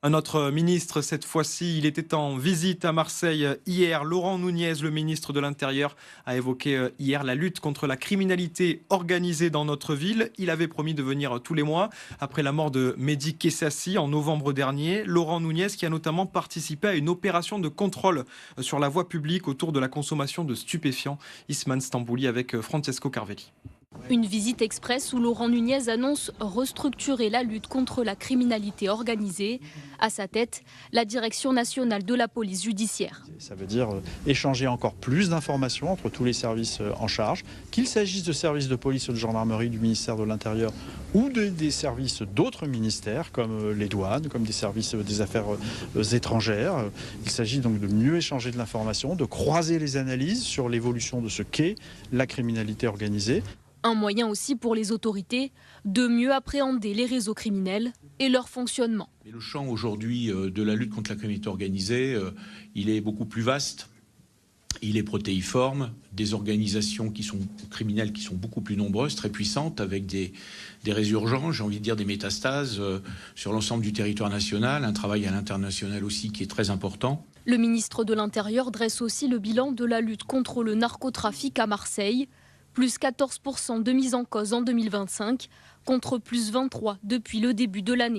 Un autre ministre, cette fois-ci, il était en visite à Marseille hier. Laurent Nunez, le ministre de l'Intérieur, a évoqué hier la lutte contre la criminalité organisée dans notre ville. Il avait promis de venir tous les mois. Après la mort de Mehdi Kessassi en novembre dernier, Laurent Nunez qui a notamment participé à une opération de contrôle sur la voie publique autour de la consommation de stupéfiants. Isman Stambouli avec Francesco Carvelli. Une visite express où Laurent Nunez annonce restructurer la lutte contre la criminalité organisée. À sa tête, la direction nationale de la police judiciaire. Ça veut dire échanger encore plus d'informations entre tous les services en charge, qu'il s'agisse de services de police ou de gendarmerie du ministère de l'Intérieur ou des services d'autres ministères comme les douanes, comme des services des affaires étrangères. Il s'agit donc de mieux échanger de l'information, de croiser les analyses sur l'évolution de ce qu'est la criminalité organisée. Un moyen aussi pour les autorités de mieux appréhender les réseaux criminels et leur fonctionnement. Mais le champ aujourd'hui de la lutte contre la criminalité organisée, il est beaucoup plus vaste. Il est protéiforme, des organisations criminelles qui sont beaucoup plus nombreuses, très puissantes, avec des résurgences, j'ai envie de dire des métastases sur l'ensemble du territoire national, un travail à l'international aussi qui est très important. Le ministre de l'Intérieur dresse aussi le bilan de la lutte contre le narcotrafic à Marseille. Plus 14% de mise en cause en 2025, contre plus 23% depuis le début de l'année.